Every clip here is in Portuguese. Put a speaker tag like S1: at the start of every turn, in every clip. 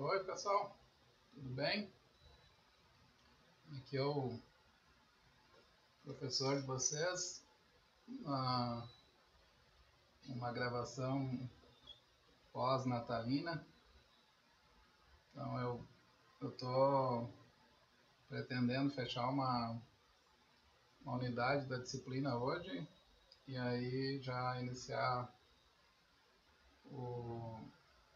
S1: Oi, pessoal, tudo bem? Aqui é o professor de vocês, uma, uma gravação pós-natalina. Então eu tô pretendendo fechar uma unidade da disciplina hoje e aí já iniciar o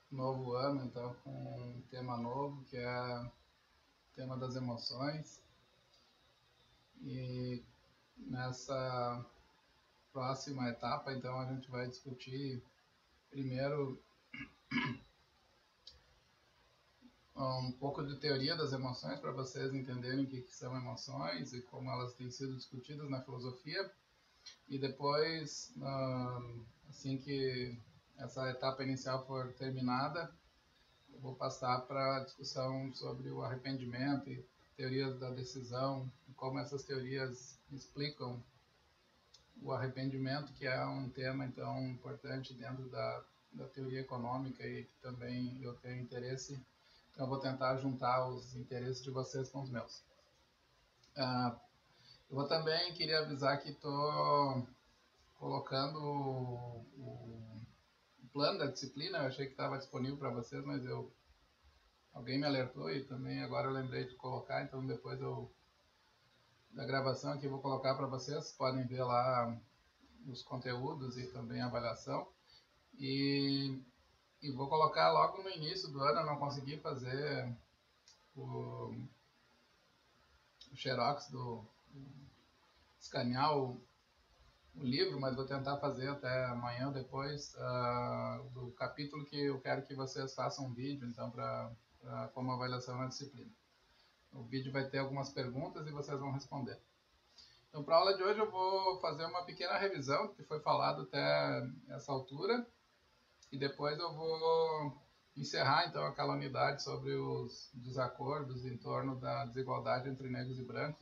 S1: novo ano, então, com um tema novo, que é o tema das emoções. E nessa próxima etapa, então, a gente vai discutir primeiro um pouco de teoria das emoções, para vocês entenderem o que são emoções e como elas têm sido discutidas na filosofia. E depois, assim que essa etapa inicial for terminada, eu vou passar para a discussão sobre o arrependimento e teorias da decisão, e como essas teorias explicam o arrependimento, que é um tema então importante dentro da teoria econômica e que também eu tenho interesse. Então eu vou tentar juntar os interesses de vocês com os meus. Eu também queria avisar que estou colocando o plano da disciplina. Eu achei que estava disponível para vocês, mas alguém me alertou e também agora eu lembrei de colocar, então depois da gravação aqui eu vou colocar para vocês. Podem ver lá os conteúdos e também a avaliação. E vou colocar logo no início do ano. Eu não consegui fazer o xerox escanear o livro, mas vou tentar fazer até amanhã ou depois do capítulo que eu quero que vocês façam um vídeo, então, como avaliação na disciplina. O vídeo vai ter algumas perguntas e vocês vão responder. Então, para a aula de hoje eu vou fazer uma pequena revisão do que foi falado até essa altura e depois eu vou encerrar então aquela unidade sobre os desacordos em torno da desigualdade entre negros e brancos.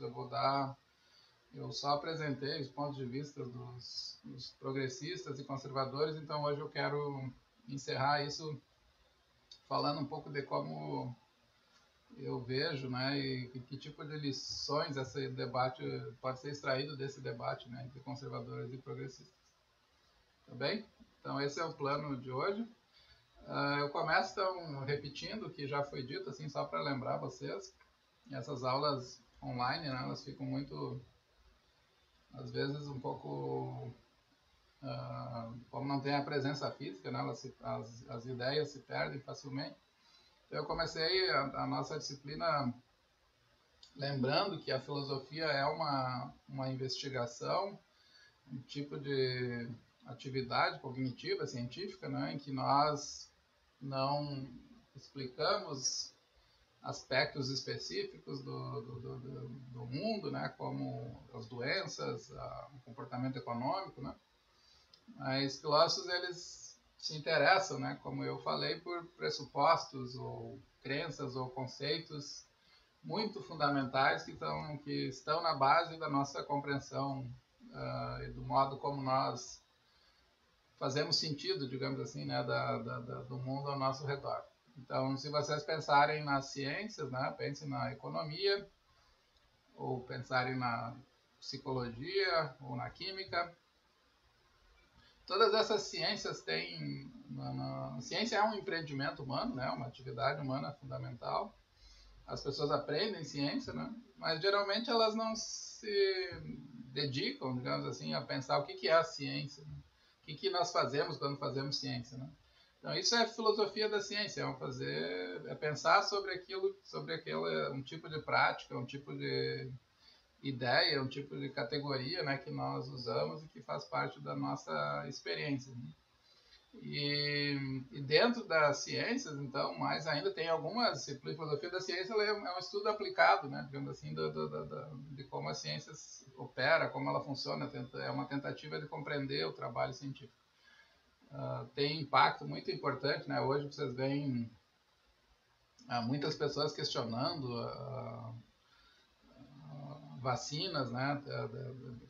S1: Eu só apresentei os pontos de vista dos progressistas e conservadores, então hoje eu quero encerrar isso falando um pouco de como eu vejo, né, e que tipo de lições esse debate pode ser extraído desse debate, né, entre conservadores e progressistas. Tá bem? Então esse é o plano de hoje. Eu começo então repetindo o que já foi dito, assim, só para lembrar vocês. Essas aulas online, né, elas ficam muito, às vezes, um pouco, como não tem a presença física, né, as ideias se perdem facilmente. Então eu comecei a nossa disciplina lembrando que a filosofia é uma investigação, um tipo de atividade cognitiva, científica, né, em que nós não explicamos aspectos específicos do mundo, né, como as doenças, o comportamento econômico, né, mas filósofos eles se interessam, né, como eu falei, por pressupostos ou crenças ou conceitos muito fundamentais que estão na base da nossa compreensão e do modo como nós fazemos sentido, digamos assim, né, do mundo ao nosso redor. Então, se vocês pensarem nas ciências, né, pensem na economia, ou pensarem na psicologia, ou na química, todas essas ciências têm... A ciência é um empreendimento humano, né, uma atividade humana fundamental. As pessoas aprendem ciência, né, mas geralmente elas não se dedicam, digamos assim, a pensar o que é a ciência, né? O que nós fazemos quando fazemos ciência, né? Então isso é filosofia da ciência, é pensar sobre aquilo, um tipo de prática, um tipo de ideia, um tipo de categoria, né, que nós usamos e que faz parte da nossa experiência, né? E dentro das ciências, então, mais ainda tem algumas disciplinas. A filosofia da ciência é um estudo aplicado, né, digamos assim, de como a ciência opera, como ela funciona. É uma tentativa de compreender o trabalho científico. Tem impacto muito importante, né? Hoje vocês veem muitas pessoas questionando vacinas, né?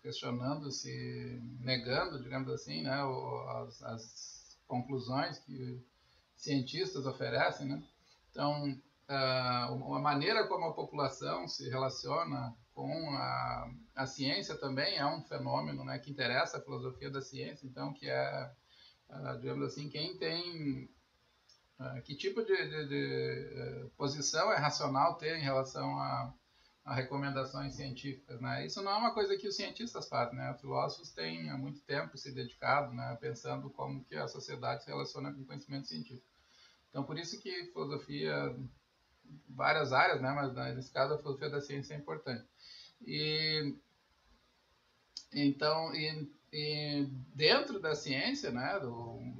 S1: Questionando-se, negando, digamos assim, né, as conclusões que cientistas oferecem, né? Então, a maneira como a população se relaciona com a ciência também é um fenômeno, né, que interessa a filosofia da ciência, então, que é, digamos assim, quem tem... que tipo de posição é racional ter em relação a recomendações científicas, né? Isso não é uma coisa que os cientistas fazem, né? Os filósofos têm há muito tempo se dedicado, né, pensando como que a sociedade se relaciona com o conhecimento científico. Então, por isso que filosofia, várias áreas, né, mas nesse caso a filosofia da ciência é importante. E então, e dentro da ciência, né,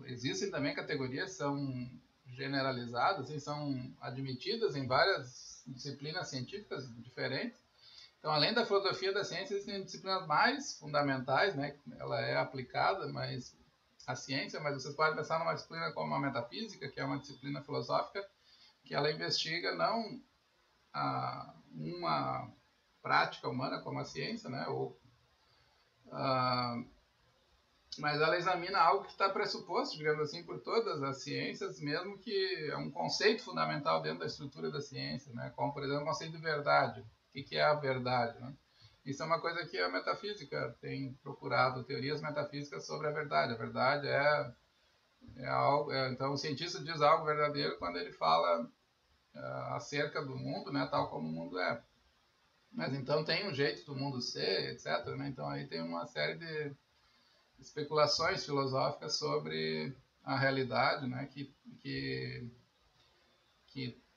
S1: existem também categorias que são generalizadas e são admitidas em várias disciplinas científicas diferentes. Então, além da filosofia da ciência, existem disciplinas mais fundamentais, né? Ela é aplicada, mas a ciência, mas vocês podem pensar numa disciplina como a metafísica, que é uma disciplina filosófica, que ela investiga não uma prática humana como a ciência, né? Mas ela examina algo que está pressuposto, digamos assim, por todas as ciências, mesmo que é um conceito fundamental dentro da estrutura da ciência, né? Como, por exemplo, o conceito de verdade. O que é a verdade, né? Isso é uma coisa que a metafísica tem procurado, teorias metafísicas sobre a verdade. A verdade é algo... então, o cientista diz algo verdadeiro quando ele fala acerca do mundo, né? Tal como o mundo é. Mas então tem um jeito do mundo ser, etc., né? Então aí tem uma série de especulações filosóficas sobre a realidade, né, que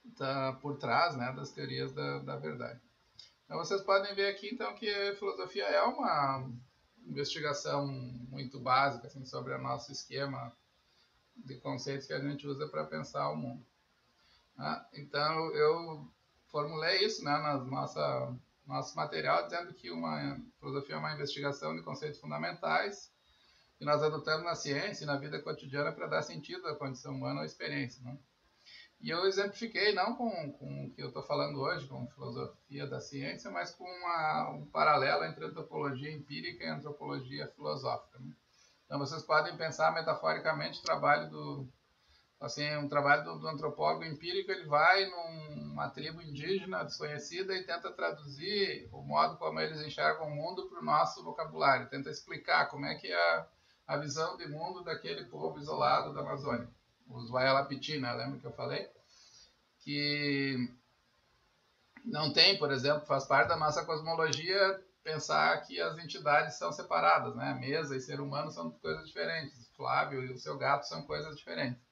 S1: está por trás, né, das teorias da verdade. Então vocês podem ver aqui então que a filosofia é uma investigação muito básica assim, sobre o nosso esquema de conceitos que a gente usa para pensar o mundo. Então eu formulei isso, né, na nosso material, dizendo que uma filosofia é uma investigação de conceitos fundamentais que nós adotamos na ciência e na vida cotidiana para dar sentido à condição humana ou à experiência. Né? E eu exemplifiquei, não com o que eu estou falando hoje, com filosofia da ciência, mas com um paralelo entre antropologia empírica e antropologia filosófica. Né? Então, vocês podem pensar metaforicamente o trabalho um trabalho do antropólogo empírico, ele vai numa tribo indígena desconhecida e tenta traduzir o modo como eles enxergam o mundo para o nosso vocabulário, tenta explicar como é que é a visão de mundo daquele povo isolado da Amazônia, os Wayalapiti, né? Lembra que eu falei? Que não tem, por exemplo, faz parte da nossa cosmologia pensar que as entidades são separadas, né? Mesa e ser humano são coisas diferentes, Flávio e o seu gato são coisas diferentes.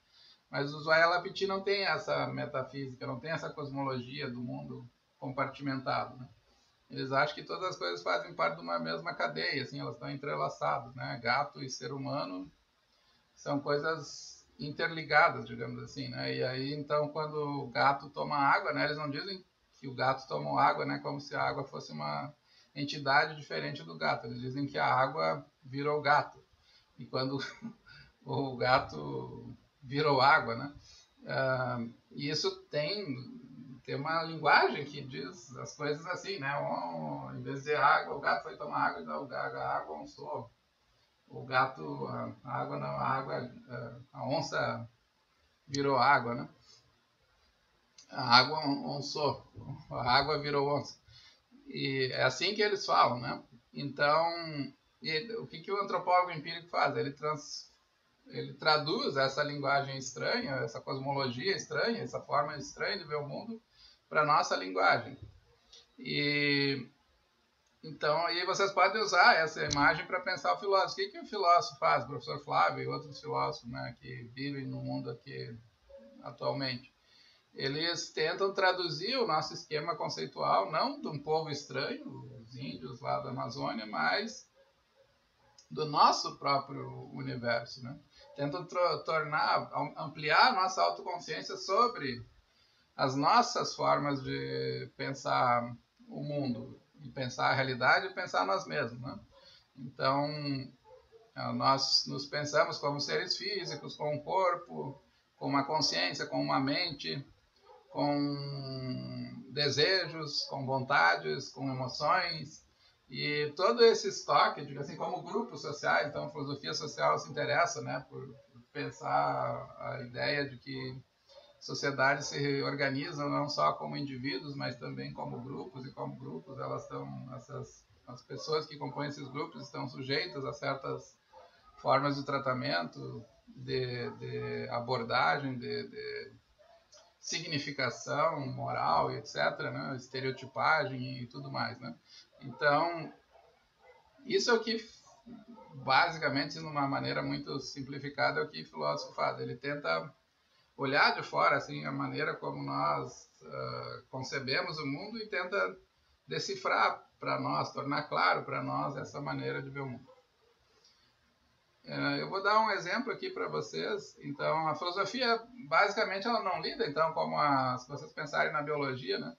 S1: Mas os Wayalapiti não tem essa metafísica, não tem essa cosmologia do mundo compartimentado, né? Eles acham que todas as coisas fazem parte de uma mesma cadeia, assim, elas estão entrelaçadas, né? Gato e ser humano são coisas interligadas, digamos assim, né? E aí, então, quando o gato toma água, né? Eles não dizem que o gato tomou água, né? Como se a água fosse uma entidade diferente do gato. Eles dizem que a água virou gato. E quando o gato virou água, né? E isso tem uma linguagem que diz as coisas assim, né? Em vez de água, o gato foi tomar água, então a água onçou. O gato, a água não, a onça virou água, né? A água onçou, a água virou onça. E é assim que eles falam, né? Então, o que o antropólogo empírico faz? Ele traduz essa linguagem estranha, essa cosmologia estranha, essa forma estranha de ver o mundo para a nossa linguagem. E então, aí vocês podem usar essa imagem para pensar o filósofo. O que o filósofo faz, o professor Flávio e outros filósofos, né, que vivem no mundo aqui atualmente? Eles tentam traduzir o nosso esquema conceitual, não de um povo estranho, os índios lá da Amazônia, mas do nosso próprio universo, né? Tentam ampliar a nossa autoconsciência sobre as nossas formas de pensar o mundo, de pensar a realidade e pensar nós mesmos, né? Então, nós nos pensamos como seres físicos, com um corpo, com uma consciência, com uma mente, com desejos, com vontades, com emoções, e todo esse estoque, assim como grupos sociais, então a filosofia social se interessa, né, por pensar a ideia de que sociedades se organizam não só como indivíduos, mas também como grupos, e como grupos as pessoas que compõem esses grupos estão sujeitas a certas formas de tratamento, de abordagem, de significação moral, etc., né? Estereotipagem e tudo mais, né? Então, isso é o que, basicamente, de uma maneira muito simplificada, é o que o filósofo faz. Ele tenta olhar de fora assim, a maneira como nós concebemos o mundo e tenta decifrar para nós, tornar claro para nós essa maneira de ver o mundo. Eu vou dar um exemplo aqui para vocês. Então, a filosofia, basicamente, ela não lida, então, se vocês pensarem na biologia, né?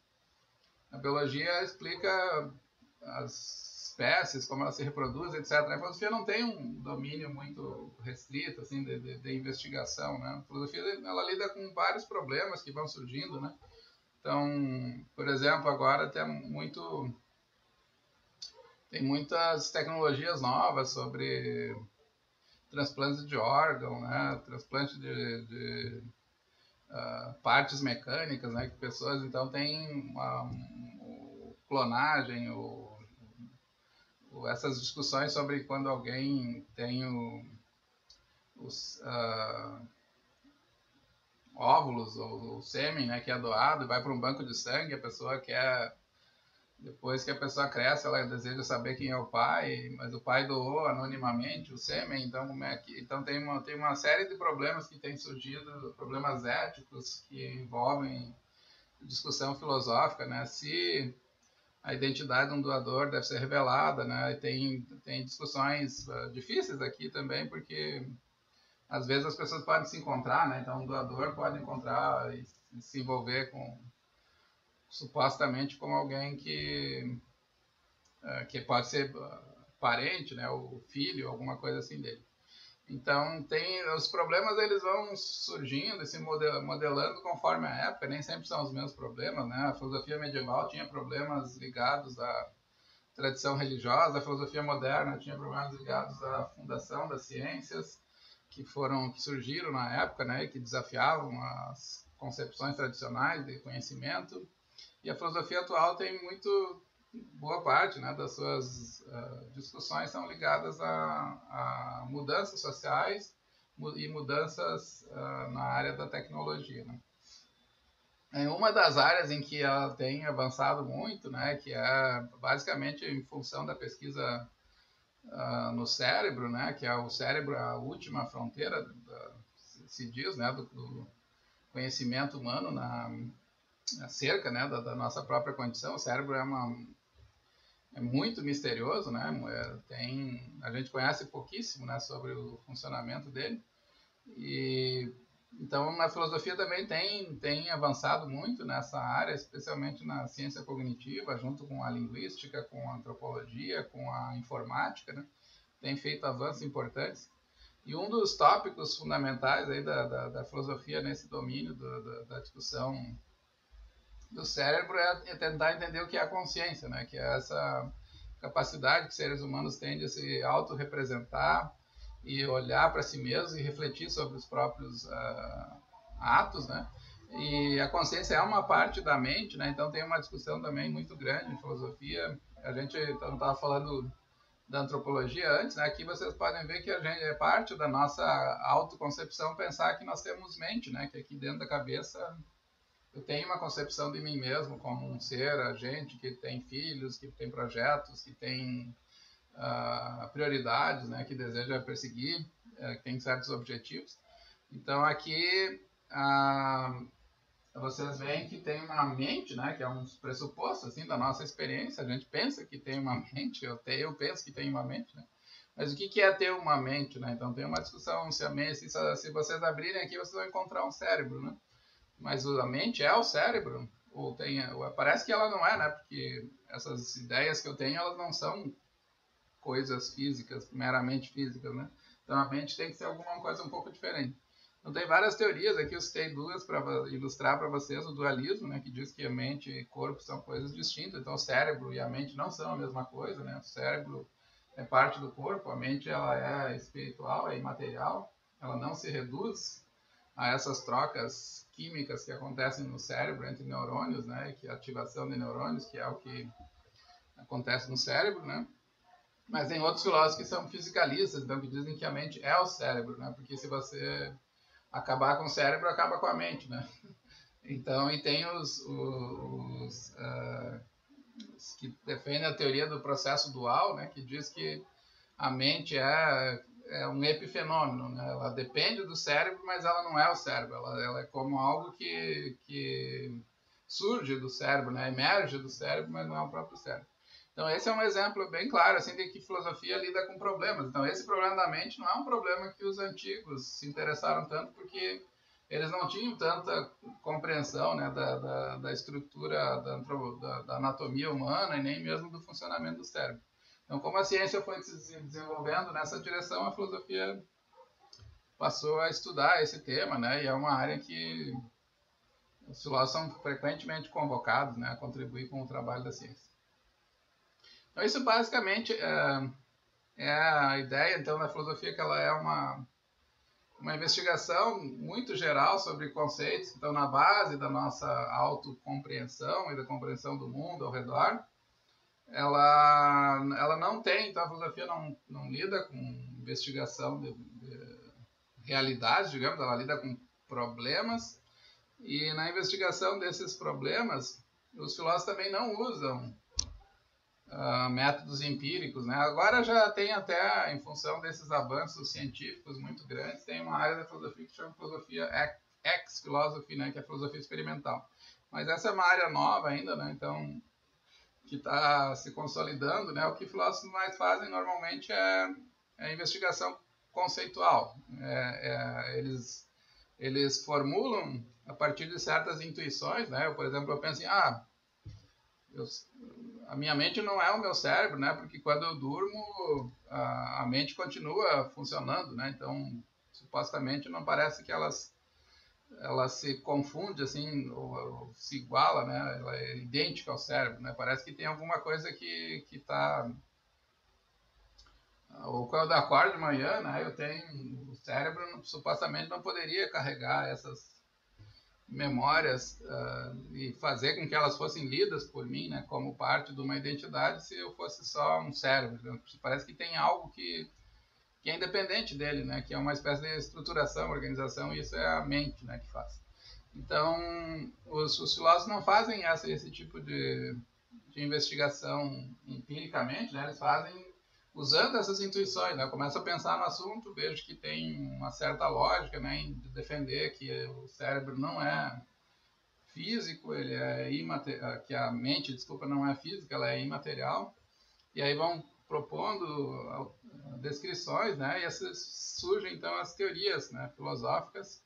S1: A biologia explica as espécies, como elas se reproduzem, etc. A filosofia não tem um domínio muito restrito, assim, de investigação, né? A filosofia, ela lida com vários problemas que vão surgindo, né? Então, por exemplo, agora tem muitas tecnologias novas sobre transplante de órgão, né? Transplante de partes mecânicas, né? Que pessoas então têm clonagem, essas discussões sobre quando alguém tem os óvulos ou o sêmen, né? Que é doado e vai para um banco de sangue, a pessoa quer. Depois que a pessoa cresce, ela deseja saber quem é o pai, mas o pai doou anonimamente o sêmen, então como é que... Então tem uma série de problemas que têm surgido, problemas éticos que envolvem discussão filosófica, né? Se a identidade de um doador deve ser revelada, né? E tem discussões difíceis aqui também, porque às vezes as pessoas podem se encontrar, né? Então um doador pode encontrar e se envolver supostamente como alguém que pode ser parente, né, o filho, alguma coisa assim dele. Então, os problemas eles vão surgindo e se modelando conforme a época, nem sempre são os mesmos problemas, né? A filosofia medieval tinha problemas ligados à tradição religiosa, a filosofia moderna tinha problemas ligados à fundação das ciências, que surgiram na época, né, e que desafiavam as concepções tradicionais de conhecimento. E a filosofia atual tem boa parte, né, das suas discussões são ligadas a mudanças sociais e mudanças na área da tecnologia, né? Uma das áreas em que ela tem avançado muito, né, que é basicamente em função da pesquisa no cérebro, né, que é o cérebro a última fronteira, se diz, né, do conhecimento humano acerca, né, da nossa própria condição. O cérebro é muito misterioso, né? A gente conhece pouquíssimo, né, sobre o funcionamento dele. E então na filosofia também tem avançado muito nessa área, especialmente na ciência cognitiva, junto com a linguística, com a antropologia, com a informática, né? Tem feito avanços importantes. E um dos tópicos fundamentais aí da filosofia nesse domínio da discussão do cérebro é tentar entender o que é a consciência, né? Que é essa capacidade que seres humanos têm de se autorrepresentar e olhar para si mesmos e refletir sobre os próprios atos, né? E a consciência é uma parte da mente, né? Então tem uma discussão também muito grande em filosofia. A gente estava falando da antropologia antes, né? Aqui vocês podem ver que a gente é parte da nossa autoconcepção pensar que nós temos mente, né? Que aqui dentro da cabeça eu tenho uma concepção de mim mesmo como um ser agente que tem filhos, que tem projetos, que tem prioridades, né, que deseja perseguir, que tem certos objetivos. Então aqui vocês veem que tem uma mente, né, que é um pressuposto assim, da nossa experiência. A gente pensa que tem uma mente, eu penso que tem uma mente, né? Mas o que é ter uma mente, né? Então tem uma discussão se vocês abrirem aqui, vocês vão encontrar um cérebro, né? Mas a mente é o cérebro? Parece que ela não é, né? Porque essas ideias que eu tenho, elas não são coisas físicas, meramente físicas, né? Então a mente tem que ser alguma coisa um pouco diferente. Então tem várias teorias aqui, eu citei duas para ilustrar para vocês o dualismo, né? Que diz que a mente e corpo são coisas distintas. Então o cérebro e a mente não são a mesma coisa, né? O cérebro é parte do corpo, a mente ela é espiritual, é imaterial, ela não se reduz a essas trocas químicas que acontecem no cérebro entre neurônios, né, que a ativação de neurônios, que é o que acontece no cérebro, né? Mas tem outros filósofos que são fisicalistas, então que dizem que a mente é o cérebro, né? Porque se você acabar com o cérebro, acaba com a mente, né? Então, e tem os que defendem a teoria do processo dual, né? Que diz que a mente é um epifenômeno, né? Ela depende do cérebro, mas ela não é o cérebro. Ela é como algo que surge do cérebro, né? Emerge do cérebro, mas não é o próprio cérebro. Então, esse é um exemplo bem claro assim, de que filosofia lida com problemas. Então, esse problema da mente não é um problema que os antigos se interessaram tanto, porque eles não tinham tanta compreensão, né, da estrutura, da anatomia humana e nem mesmo do funcionamento do cérebro. Então, como a ciência foi se desenvolvendo nessa direção, a filosofia passou a estudar esse tema, né, e é uma área que os filósofos são frequentemente convocados, né, a contribuir com o trabalho da ciência. Então, isso basicamente é a ideia, então, da filosofia, que ela é uma investigação muito geral sobre conceitos que estão na base da nossa autocompreensão e da compreensão do mundo ao redor. Ela não tem, então a filosofia não lida com investigação de realidades, digamos, ela lida com problemas, e na investigação desses problemas, os filósofos também não usam métodos empíricos, né? Agora já tem até, em função desses avanços científicos muito grandes, tem uma área da filosofia que chama filosofia ex-philosophy, né? Que é a filosofia experimental. Mas essa é uma área nova ainda, né? Então, que está se consolidando, né? O que filósofos mais fazem normalmente é investigação conceitual. Eles formulam a partir de certas intuições, né? Por exemplo, eu penso a minha mente não é o meu cérebro, né? Porque quando eu durmo, a mente continua funcionando, né? Então, supostamente, não parece que ela se confunde, assim, ou se iguala, né? Ela é idêntica ao cérebro, né? Parece que tem alguma coisa que está... Ou quando eu acordo de manhã, né? O cérebro supostamente não poderia carregar essas memórias e fazer com que elas fossem lidas por mim, né, como parte de uma identidade, se eu fosse só um cérebro. Então, parece que tem algo que é independente dele, né, que é uma espécie de estruturação, organização, e isso é a mente, né, que faz. Então, os filósofos não fazem esse tipo de investigação empiricamente, né, eles fazem usando essas intuições, né? Eu começo a pensar no assunto, vejo que tem uma certa lógica, né, em defender que o cérebro não é físico, ele é que a mente, desculpa, não é física, ela é imaterial. E aí vão propondo descrições, né? E essas surgem então as teorias, né, filosóficas,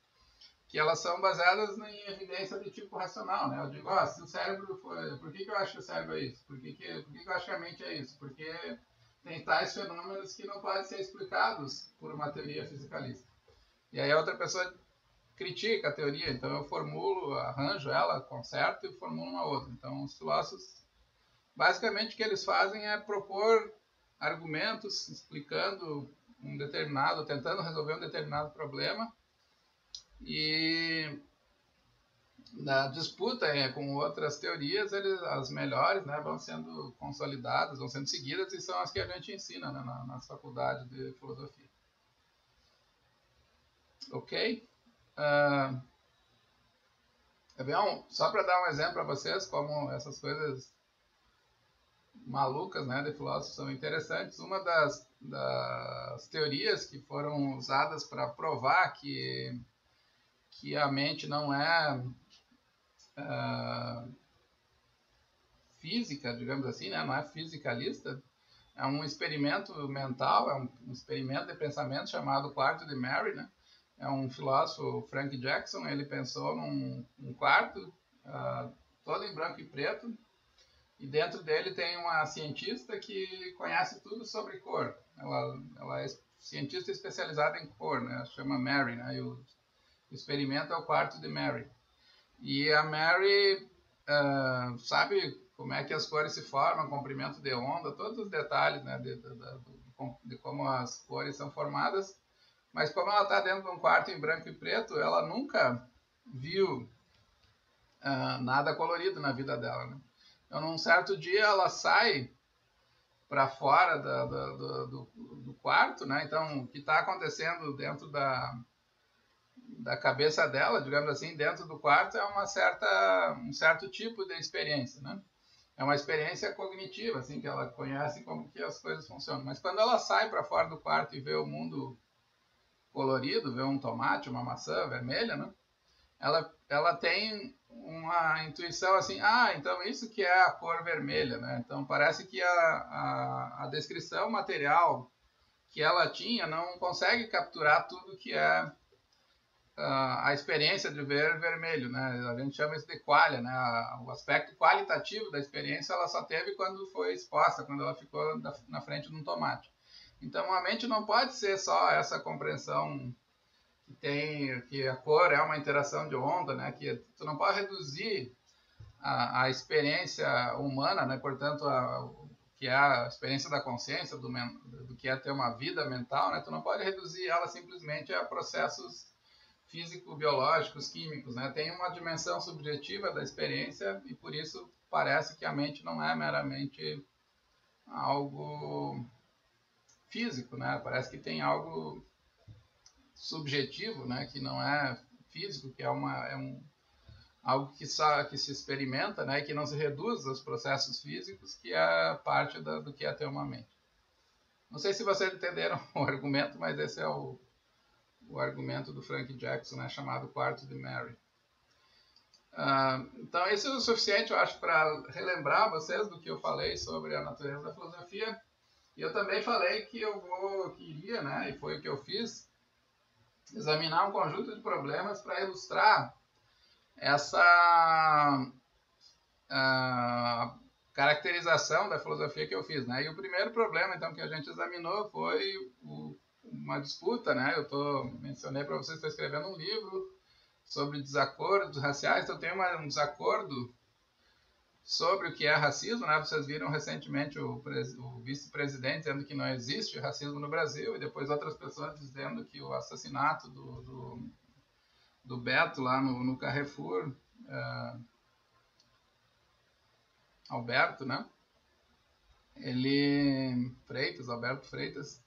S1: que elas são baseadas em evidência de tipo racional, né? Eu digo, se o cérebro foi... Por que eu acho que o cérebro é isso? Por que eu acho que a mente é isso? Porque tem tais fenômenos que não podem ser explicados por uma teoria fisicalista. E aí a outra pessoa critica a teoria, então eu formulo, arranjo ela, conserto e formulo uma outra. Então os filósofos, basicamente o que eles fazem é propor argumentos explicando tentando resolver um determinado problema, e na disputa com outras teorias, as melhores, né, vão sendo consolidadas, vão sendo seguidas, e são as que a gente ensina, né, nas faculdades de filosofia. Ok? Só para dar um exemplo para vocês, como essas coisas malucas, né, de filósofos são interessantes. Uma das teorias que foram usadas para provar que a mente não é física, digamos assim, né? Não é fisicalista, é um experimento mental, é um experimento de pensamento chamado quarto de Mary, né? É um filósofo, Frank Jackson, ele pensou num quarto todo em branco e preto, e dentro dele tem uma cientista que conhece tudo sobre cor. Ela é cientista especializada em cor, né? Chama Mary, né? E o experimento é o quarto de Mary. E a Mary sabe como é que as cores se formam, comprimento de onda, todos os detalhes, né, de como as cores são formadas, Mas como ela está dentro de um quarto em branco e preto, ela nunca viu nada colorido na vida dela, né? Então, num certo dia, ela sai para fora do quarto, né? Então, o que está acontecendo dentro da cabeça dela, digamos assim, dentro do quarto, é um certo tipo de experiência, né? É uma experiência cognitiva, assim, que ela conhece como que as coisas funcionam. Mas quando ela sai para fora do quarto e vê o mundo colorido, vê um tomate, uma maçã vermelha, né? Ela tem uma intuição assim, então isso que é a cor vermelha, né? Então parece que a descrição material que ela tinha não consegue capturar tudo que é a experiência de ver vermelho, né? A gente chama isso de qualia, né? O aspecto qualitativo da experiência ela só teve quando foi exposta, quando ela ficou na frente de um tomate. Então a mente não pode ser só essa compreensão que a cor é uma interação de onda, né? Que tu não pode reduzir a experiência humana, né? Portanto, que é a experiência da consciência, do que é ter uma vida mental, né? Tu não pode reduzir ela simplesmente a processos físico-biológicos, químicos, né? Tem uma dimensão subjetiva da experiência e por isso parece que a mente não é meramente algo físico, né? Parece que tem algo subjetivo, né? Que não é físico, que é algo que se experimenta, né? E que não se reduz aos processos físicos, que é parte do que é ter uma mente. Não sei se vocês entenderam o argumento, mas esse é o argumento do Frank Jackson, né, chamado Quarto de Mary. Então, isso é o suficiente, eu acho, para relembrar vocês do que eu falei sobre a natureza da filosofia. E eu também falei que queria, né, e foi o que eu fiz, examinar um conjunto de problemas para ilustrar essa caracterização da filosofia que eu fiz, né? E o primeiro problema, então, que a gente examinou foi uma disputa, né? Mencionei para vocês, estou escrevendo um livro sobre desacordos raciais, então tem um desacordo sobre o que é racismo, né? Vocês viram recentemente o vice-presidente dizendo que não existe racismo no Brasil e depois outras pessoas dizendo que o assassinato do Beto lá no Carrefour, Alberto, né? Alberto Freitas,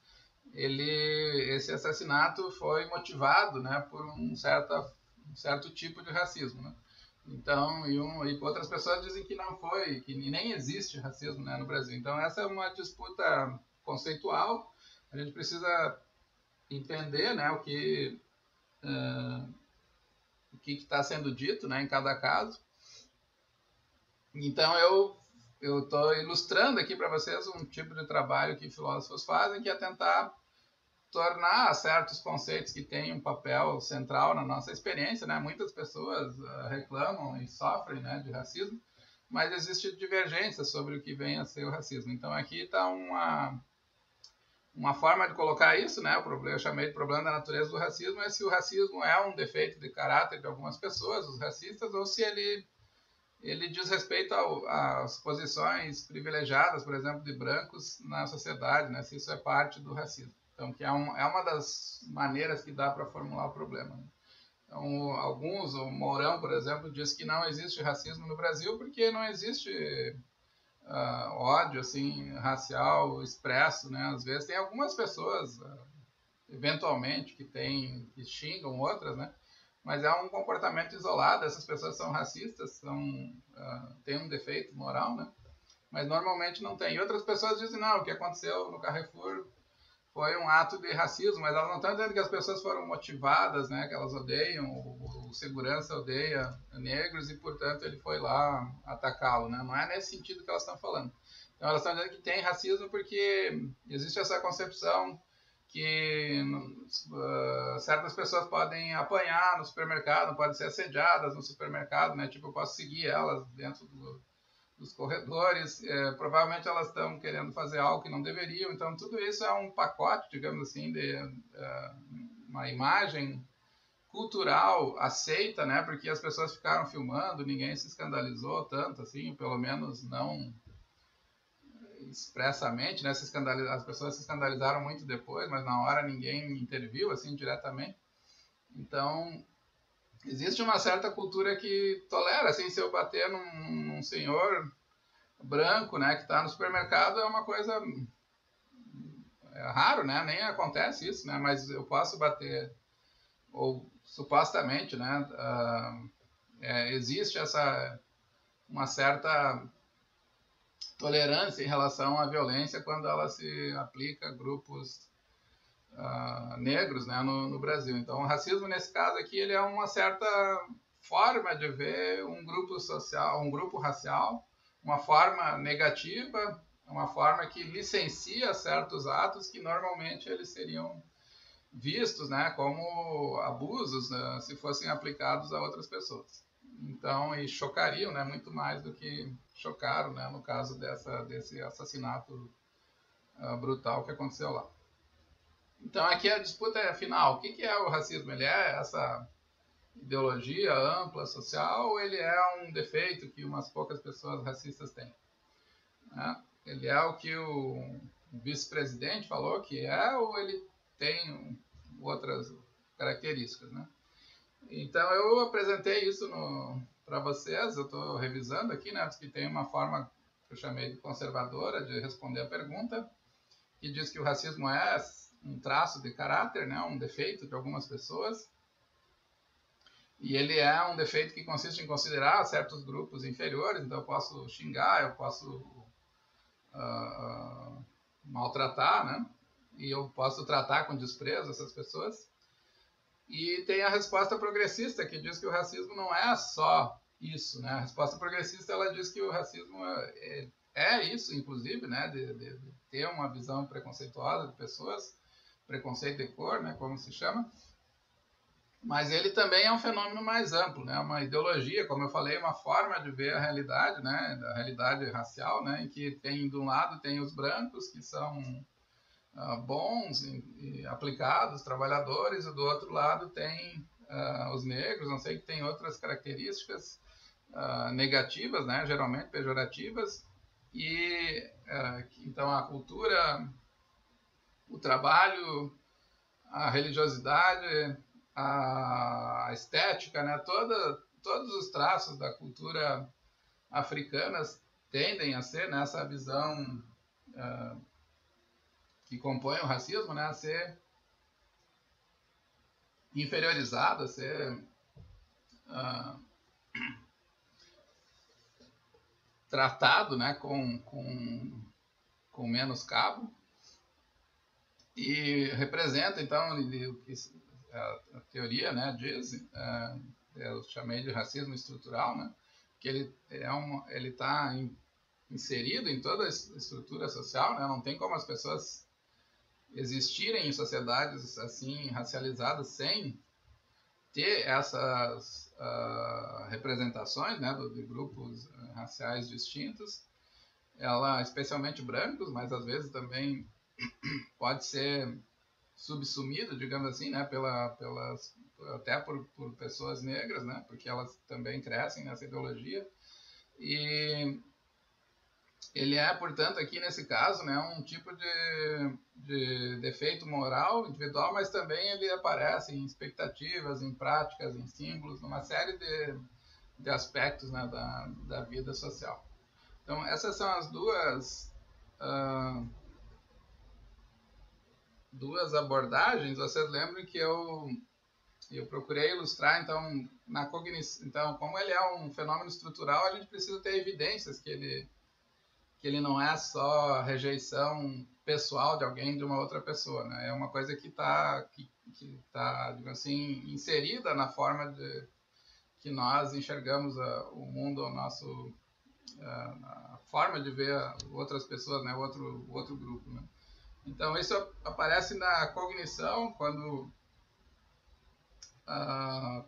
S1: esse assassinato foi motivado, né, por um certo tipo de racismo, né? Então, e outras pessoas dizem que não foi, que nem existe racismo, né, no Brasil. Então, essa é uma disputa conceitual. A gente precisa entender, né, o que está sendo dito, né, em cada caso. Então, eu estou ilustrando aqui para vocês um tipo de trabalho que filósofos fazem, que é tentar tornar certos conceitos que têm um papel central na nossa experiência, né? Muitas pessoas reclamam e sofrem, né, de racismo, mas existe divergência sobre o que vem a ser o racismo. Então aqui está uma forma de colocar isso, né? Eu chamei de problema da natureza do racismo, é se o racismo é um defeito de caráter de algumas pessoas, os racistas, ou se ele diz respeito às posições privilegiadas, por exemplo, de brancos na sociedade, né? Se isso é parte do racismo. Então, que é uma das maneiras que dá para formular o problema. Então, o Mourão, por exemplo, diz que não existe racismo no Brasil porque não existe ódio assim, racial expresso, né? Às vezes tem algumas pessoas, eventualmente, que xingam outras, né? Mas é um comportamento isolado, essas pessoas são racistas, têm um defeito moral, né? Mas normalmente não tem. E outras pessoas dizem, não, o que aconteceu no Carrefour foi um ato de racismo, mas elas não estão dizendo que as pessoas foram motivadas, né? Que elas odeiam, o segurança odeia negros e, portanto, ele foi lá atacá-lo, né? Não é nesse sentido que elas estão falando. Então, elas estão dizendo que tem racismo porque existe essa concepção que certas pessoas podem apanhar no supermercado, podem ser assediadas no supermercado, né? Tipo, eu posso seguir elas dentro dos corredores, provavelmente elas estão querendo fazer algo que não deveriam, então tudo isso é um pacote, digamos assim, de uma imagem cultural aceita, né? Porque as pessoas ficaram filmando, ninguém se escandalizou tanto, assim, pelo menos não expressamente, né? As pessoas se escandalizaram muito depois, mas na hora ninguém interviu assim diretamente. Então, existe uma certa cultura que tolera, assim, se eu bater num senhor branco, né, que está no supermercado, é uma coisa raro, né? Nem acontece isso, né? Mas eu posso bater, ou supostamente, né? Existe uma certa tolerância em relação à violência quando ela se aplica a grupos negros, né, no Brasil. Então, o racismo, nesse caso aqui, ele é uma certa forma de ver um grupo social, um grupo racial, uma forma negativa, uma forma que licencia certos atos que normalmente eles seriam vistos, né, como abusos, né, se fossem aplicados a outras pessoas. Então, e chocariam, né, muito mais do que chocaram, né, no caso desse assassinato brutal que aconteceu lá. Então, aqui a disputa é final. O que é o racismo? Ele é essa ideologia ampla, social, ou ele é um defeito que umas poucas pessoas racistas têm? Né? Ele é o que o vice-presidente falou que é, ou ele tem outras características, né? Então, eu apresentei isso para vocês, eu estou revisando aqui, né, que tem uma forma que eu chamei de conservadora de responder a pergunta, que diz que o racismo é um traço de caráter, né, um defeito de algumas pessoas, e ele é um defeito que consiste em considerar certos grupos inferiores, então eu posso xingar, eu posso maltratar, né, e eu posso tratar com desprezo essas pessoas. E tem a resposta progressista, que diz que o racismo não é só isso, né? A resposta progressista, ela diz que o racismo é isso, inclusive, né? De ter uma visão preconceituosa de pessoas, preconceito de cor, né? Como se chama. Mas ele também é um fenômeno mais amplo, né? Uma ideologia, como eu falei, uma forma de ver a realidade, né? A realidade racial, né? Em que tem, de um lado, tem os brancos, que são bons e aplicados, trabalhadores, e do outro lado tem os negros, não sei, que tem outras características negativas, né, geralmente pejorativas, e então a cultura, o trabalho, a religiosidade, a estética, né, todos os traços da cultura africana tendem a ser nessa visão que compõe o racismo, né, a ser inferiorizado, a ser tratado, né, com menos cabo, e representa, então, a teoria, né, diz, eu chamei de racismo estrutural, né, que ele está inserido em toda a estrutura social, né, não tem como as pessoas existirem em sociedades assim racializadas sem ter essas representações, né, de grupos raciais distintos, ela especialmente brancos, mas às vezes também pode ser subsumido, digamos assim, né, até por pessoas negras, né, porque elas também crescem nessa ideologia. E ele é, portanto, aqui nesse caso, né, um tipo de defeito moral individual, mas também ele aparece em expectativas, em práticas, em símbolos, numa série de aspectos, né, da vida social. Então, essas são as duas abordagens. Vocês lembram que eu procurei ilustrar, então, na cognição. Então, como ele é um fenômeno estrutural, a gente precisa ter evidências que ele não é só rejeição pessoal de alguém de uma outra pessoa, né? É uma coisa que está, digamos assim, inserida na forma que nós enxergamos o mundo, a forma de ver outras pessoas, né? O outro grupo, né? Então, isso aparece na cognição, quando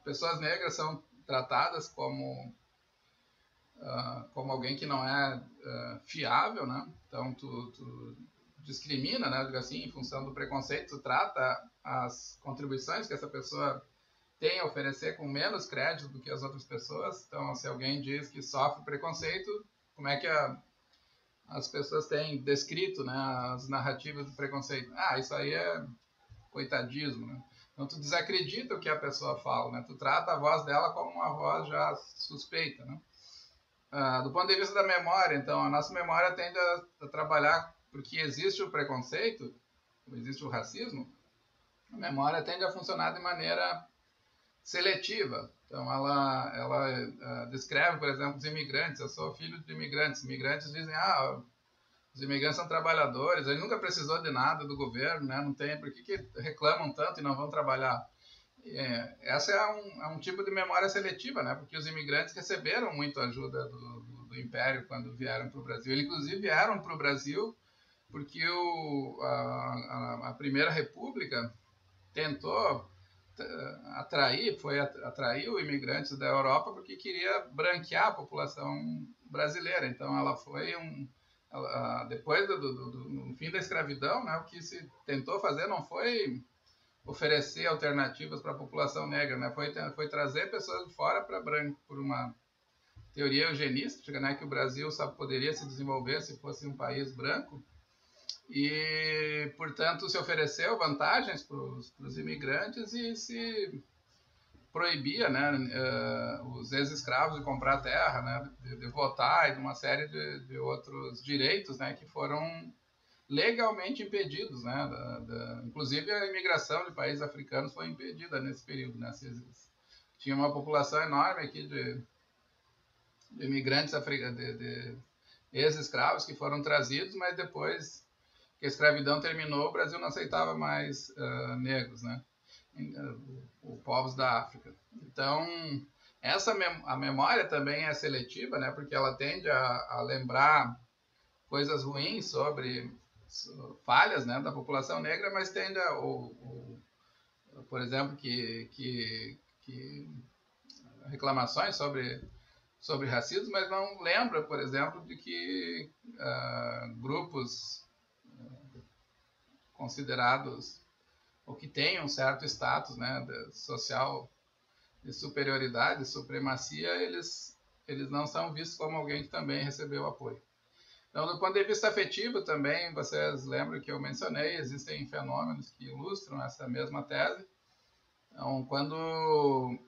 S1: pessoas negras são tratadas como alguém que não é fiável, né? Então, tu discrimina, né? Digo assim, em função do preconceito, tu trata as contribuições que essa pessoa tem a oferecer com menos crédito do que as outras pessoas. Então, se alguém diz que sofre preconceito, como é que as pessoas têm descrito, né, as narrativas do preconceito. Ah, isso aí é coitadismo, né? Então tu desacredita o que a pessoa fala, né? Tu trata a voz dela como uma voz já suspeita, né? Do ponto de vista da memória, então, a nossa memória tende a trabalhar porque existe o preconceito, existe o racismo, a memória tende a funcionar de maneira seletiva. Então, ela descreve, por exemplo, os imigrantes. Eu sou filho de imigrantes. Imigrantes dizem, os imigrantes são trabalhadores, ele nunca precisou de nada do governo, né? Não tem, por que reclamam tanto e não vão trabalhar? Essa é um tipo de memória seletiva, né? Porque os imigrantes receberam muito ajuda do Império quando vieram para o Brasil. Eles, inclusive, vieram para o Brasil porque a Primeira República tentou atraiu imigrantes da Europa porque queria branquear a população brasileira. Então, ela foi depois do fim da escravidão, né, o que se tentou fazer não foi oferecer alternativas para a população negra, né, foi trazer pessoas de fora para branco, por uma teoria eugenística, né, que o Brasil só poderia se desenvolver se fosse um país branco. E, portanto, se ofereceu vantagens para os imigrantes e se proibia, né, os ex-escravos de comprar terra, né, de votar e de uma série de outros direitos, né, que foram legalmente impedidos, né, inclusive a imigração de países africanos foi impedida nesse período, né, tinha uma população enorme aqui de imigrantes de ex-escravos que foram trazidos, mas depois que a escravidão terminou, o Brasil não aceitava mais negros, né? Os povos da África. Então, a memória também é seletiva, né? Porque ela tende a lembrar coisas ruins sobre falhas, né, da população negra, mas tende por exemplo, que reclamações sobre racismo, mas não lembra, por exemplo, de que grupos considerados ou que têm um certo status, né, social de superioridade, de supremacia, eles não são vistos como alguém que também recebeu apoio. Então, do ponto de vista afetivo também, vocês lembram que eu mencionei, existem fenômenos que ilustram essa mesma tese. Então, quando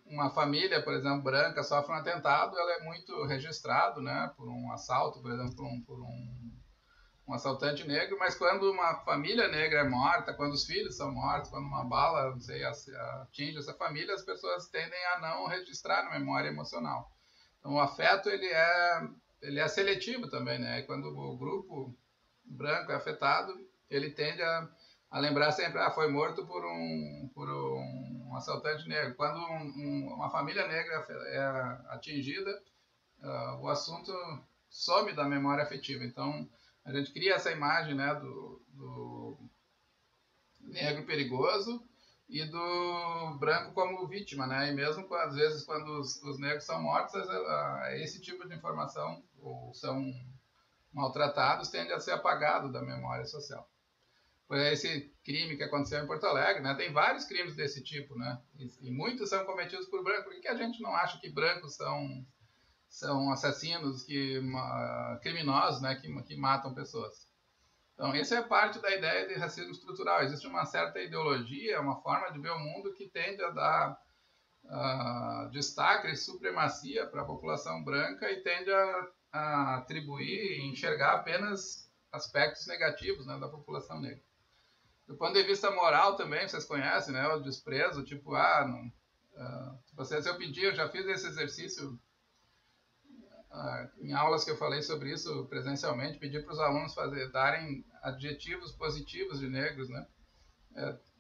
S1: uma família, por exemplo, branca, sofre um atentado, ela é muito registrado, né, por um assalto, por exemplo, por um assaltante negro, mas quando uma família negra é morta, quando os filhos são mortos, quando uma bala, não sei, atinge essa família, as pessoas tendem a não registrar na memória emocional. Então, o afeto, ele é seletivo também, né? E quando o grupo branco é afetado, ele tende a lembrar sempre, foi morto por um assaltante negro. Quando uma família negra é atingida, o assunto some da memória afetiva. Então, a gente cria essa imagem, né, do negro perigoso e do branco como vítima, né? E mesmo às vezes quando os negros são mortos, esse tipo de informação ou são maltratados tende a ser apagado da memória social. Foi esse crime que aconteceu em Porto Alegre, né? Tem vários crimes desse tipo, né? E muitos são cometidos por brancos. Por que a gente não acha que brancos são assassinos, criminosos, né, que matam pessoas? Então, essa é parte da ideia de racismo estrutural. Existe uma certa ideologia, uma forma de ver o mundo que tende a dar destaque e supremacia para a população branca e tende a atribuir e enxergar apenas aspectos negativos, né, da população negra. Do ponto de vista moral também, vocês conhecem, né, o desprezo, tipo, se eu pedir, eu já fiz esse exercício em aulas que eu falei sobre isso presencialmente, pedi para os alunos darem adjetivos positivos de negros, né?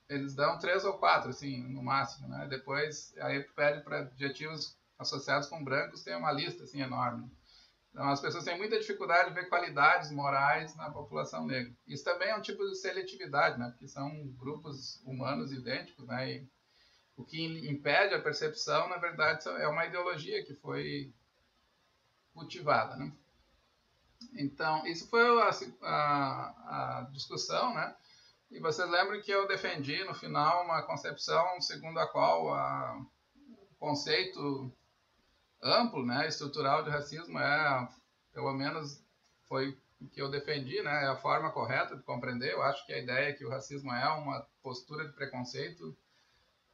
S1: Eles dão 3 ou 4, assim, no máximo, né? Depois, aí pede para adjetivos associados com brancos, tem uma lista, assim, enorme. Então, as pessoas têm muita dificuldade de ver qualidades morais na população negra. Isso também é um tipo de seletividade, né? Porque são grupos humanos idênticos, né? E o que impede a percepção, na verdade, é uma ideologia que foi cultivada, né? Então, isso foi a discussão, né? E vocês lembram que eu defendi, no final, uma concepção segundo a qual o conceito amplo, né, estrutural de racismo pelo menos, foi que eu defendi, né, é a forma correta de compreender. Eu acho que a ideia que o racismo é uma postura de preconceito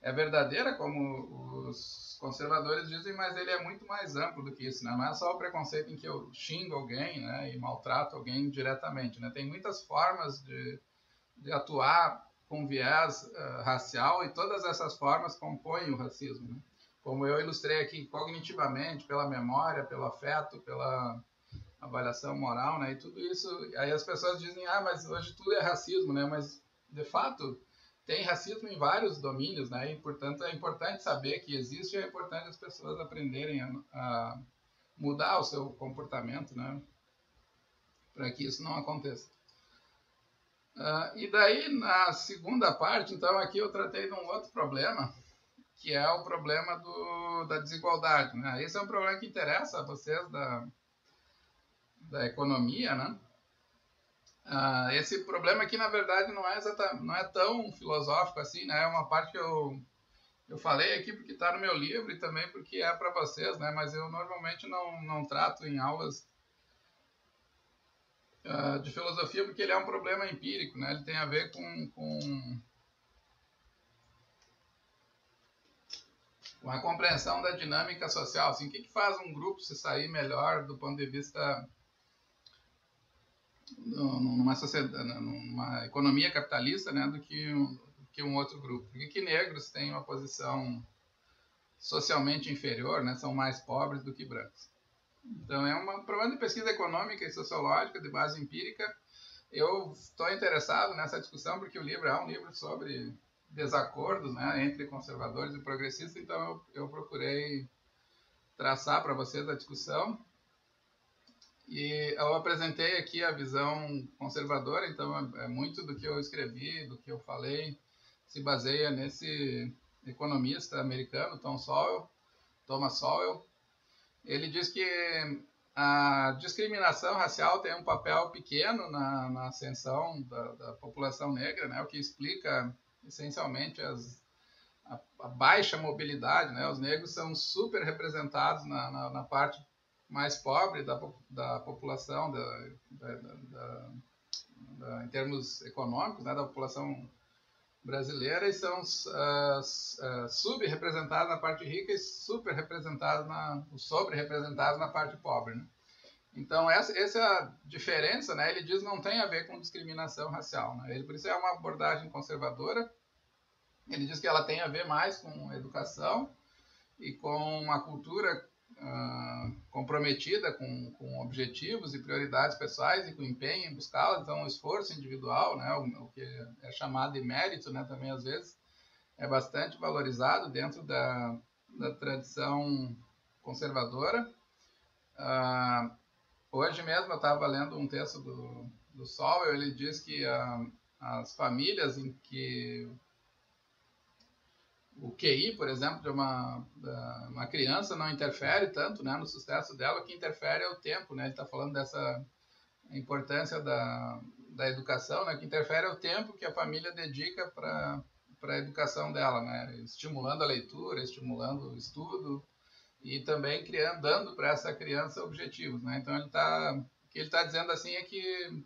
S1: é verdadeira, como os conservadores dizem, mas ele é muito mais amplo do que isso, né? Não é só o preconceito em que eu xingo alguém, né, e maltrato alguém diretamente, né? Tem muitas formas de atuar com viés racial, e todas essas formas compõem o racismo, né? Como eu ilustrei aqui, cognitivamente, pela memória, pelo afeto, pela avaliação moral, né? E tudo isso, aí as pessoas dizem, mas hoje tudo é racismo, né? Mas, de fato, tem racismo em vários domínios, né? E, portanto, é importante saber que existe, e é importante as pessoas aprenderem a mudar o seu comportamento, né? Para que isso não aconteça. E daí, na segunda parte, então, aqui eu tratei de um outro problema, que é o problema da desigualdade, né? Esse é um problema que interessa a vocês da economia, né? Esse problema aqui, na verdade, não é tão filosófico assim, né? É uma parte que eu falei aqui porque está no meu livro e também porque é para vocês, né? Mas eu normalmente não trato em aulas de filosofia, porque ele é um problema empírico, né? Ele tem a ver com a compreensão da dinâmica social. Assim, o que faz um grupo se sair melhor do ponto de vista numa sociedade, numa economia capitalista, né, do que um outro grupo? Por que negros têm uma posição socialmente inferior, né, são mais pobres do que brancos? Então, é um problema de pesquisa econômica e sociológica de base empírica. Eu estou interessado nessa discussão porque o livro é um livro sobre desacordos, né, entre conservadores e progressistas, então eu procurei traçar para vocês a discussão. E eu apresentei aqui a visão conservadora, então é muito do que eu escrevi, do que eu falei, se baseia nesse economista americano, Thomas Sowell. Ele diz que a discriminação racial tem um papel pequeno na ascensão da população negra, né, o que explica essencialmente a baixa mobilidade, né? Os negros são super representados na parte mais pobre da população, em termos econômicos, né, da população brasileira, e são subrepresentados na parte rica e sobre-representados na parte pobre, né? Então, essa é a diferença, né? Ele diz que não tem a ver com discriminação racial, né? Por isso é uma abordagem conservadora. Ele diz que ela tem a ver mais com educação e com uma cultura comprometida com objetivos e prioridades pessoais e com empenho em buscá-las. Então, o esforço individual, né, o que é chamado de mérito, né, também às vezes é bastante valorizado dentro da tradição conservadora. Hoje mesmo eu estava lendo um texto do Sowell. Ele diz que as famílias em que o QI, por exemplo, de uma criança não interfere tanto, né, no sucesso dela. O que interfere é o tempo, né? Ele está falando dessa importância da educação, né? O que interfere é o tempo que a família dedica para a educação dela, né? Estimulando a leitura, estimulando o estudo e também dando para essa criança objetivos, né? Então o que ele está dizendo assim é que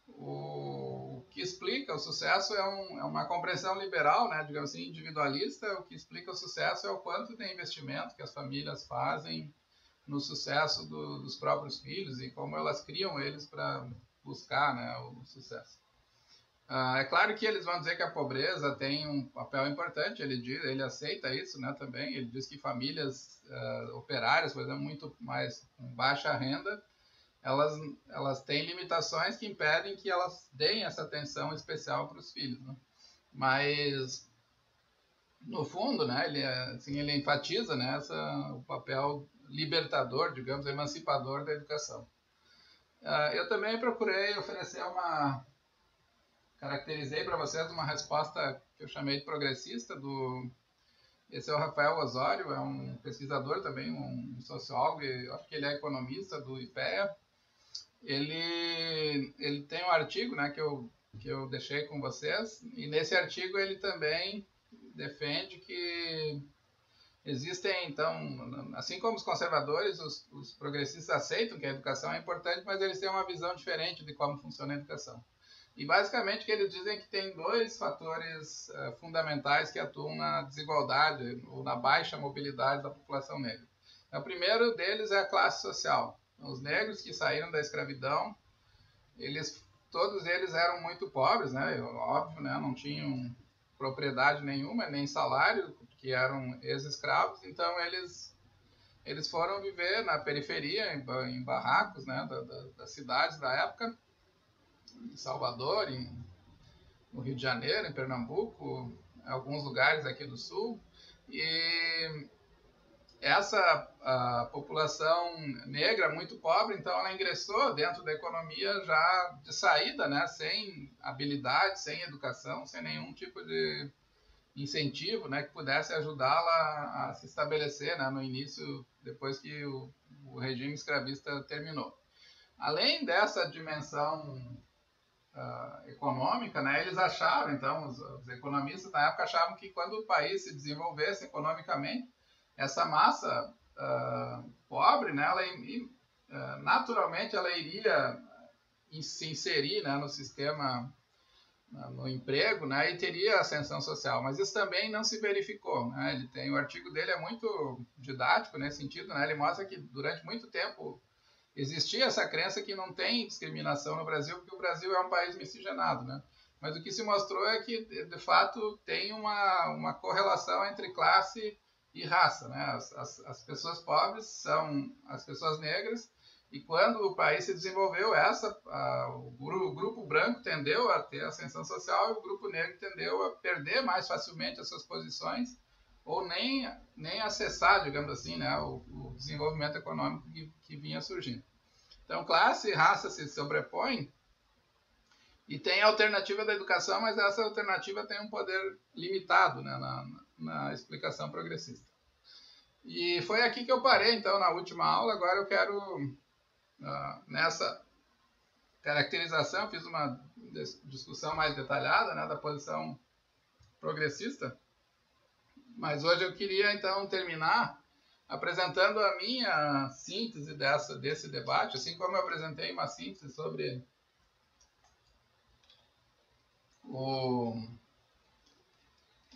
S1: o que explica o sucesso é uma compreensão liberal, né, digamos assim, individualista. O que explica o sucesso é o quanto de investimento que as famílias fazem no sucesso dos próprios filhos e como elas criam eles para buscar, né, o sucesso. É claro que eles vão dizer que a pobreza tem um papel importante. Ele aceita isso, né, também. Ele diz que famílias operárias, por exemplo, muito mais com baixa renda, elas têm limitações que impedem que elas deem essa atenção especial para os filhos, né? Mas, no fundo, né, ele enfatiza, né, o papel libertador, digamos, emancipador da educação. Eu também procurei oferecer caracterizei para vocês uma resposta que eu chamei de progressista. Esse é o Rafael Osório, é um pesquisador também, um sociólogo, e acho que ele é economista do IPEA. Ele tem um artigo, né, que eu deixei com vocês, e nesse artigo ele também defende que existem, então, assim como os conservadores, os progressistas aceitam que a educação é importante, mas eles têm uma visão diferente de como funciona a educação. E basicamente o que eles dizem é que tem dois fatores fundamentais que atuam na desigualdade ou na baixa mobilidade da população negra. O primeiro deles é a classe social. Os negros que saíram da escravidão, todos eles eram muito pobres, né? Óbvio, né? Não tinham propriedade nenhuma, nem salário, que eram ex-escravos, então eles foram viver na periferia, em barracos, né? Das cidades da época, em Salvador, no Rio de Janeiro, em Pernambuco, em alguns lugares aqui do sul, e essa a população negra muito pobre, então ela ingressou dentro da economia já de saída, né, sem habilidade, sem educação, sem nenhum tipo de incentivo, né, que pudesse ajudá-la a se estabelecer, né, no início, depois que o regime escravista terminou. Além dessa dimensão econômica, né, eles achavam, então, os economistas na época achavam que quando o país se desenvolvesse economicamente, essa massa pobre, né, naturalmente ela iria se inserir, né, no sistema, no emprego, né, e teria ascensão social, mas isso também não se verificou, né? O artigo dele é muito didático nesse sentido, né? Ele mostra que durante muito tempo existia essa crença que não tem discriminação no Brasil, porque o Brasil é um país miscigenado, né? Mas o que se mostrou é que, de fato, tem uma correlação entre classe e raça, né? As pessoas pobres são as pessoas negras, e quando o país se desenvolveu, o grupo branco tendeu a ter ascensão social e o grupo negro tendeu a perder mais facilmente as suas posições ou nem acessar, digamos assim, né, o desenvolvimento econômico que vinha surgindo. Então, classe e raça se sobrepõem e tem a alternativa da educação, mas essa alternativa tem um poder limitado, né, na explicação progressista. E foi aqui que eu parei, então, na última aula. Agora eu quero, nessa caracterização, fiz uma discussão mais detalhada, né, da posição progressista, mas hoje eu queria, então, terminar apresentando a minha síntese desse debate, assim como eu apresentei uma síntese sobre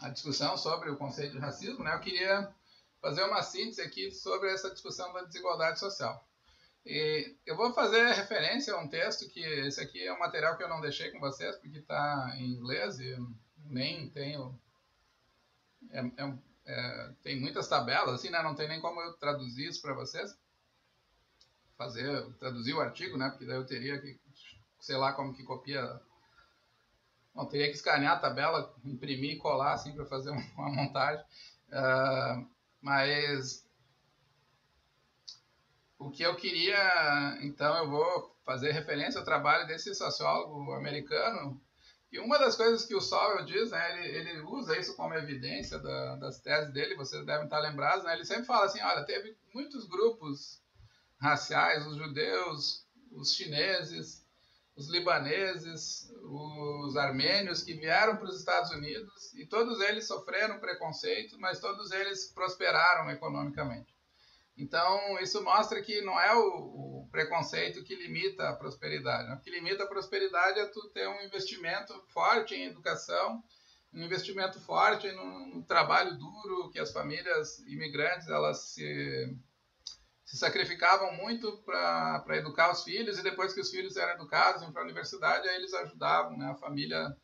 S1: a discussão sobre o conceito de racismo, né? Eu queria fazer uma síntese aqui sobre essa discussão da desigualdade social. E eu vou fazer referência a um texto que esse aqui é um material que eu não deixei com vocês, porque está em inglês e eu nem tenho... tem muitas tabelas, assim, né? Não tem nem como eu traduzir isso para vocês. Traduzir o artigo, né? Porque daí eu teria que, sei lá como que copia... Bom, teria que escanear a tabela, imprimir e colar, assim, para fazer uma montagem. Mas o que eu queria, então, eu vou fazer referência ao trabalho desse sociólogo americano, e uma das coisas que o Sowell diz, né, ele usa isso como evidência das teses dele, vocês devem estar lembrados, né, ele sempre fala assim, olha, teve muitos grupos raciais, os judeus, os chineses, os libaneses, os armênios que vieram para os Estados Unidos e todos eles sofreram preconceito, mas todos eles prosperaram economicamente. Então, isso mostra que não é o preconceito que limita a prosperidade. Né? O que limita a prosperidade é tu ter um investimento forte em educação, um investimento forte no trabalho duro, que as famílias imigrantes elas se sacrificavam muito para educar os filhos, e depois que os filhos eram educados, iam para a universidade, aí eles ajudavam, né, a família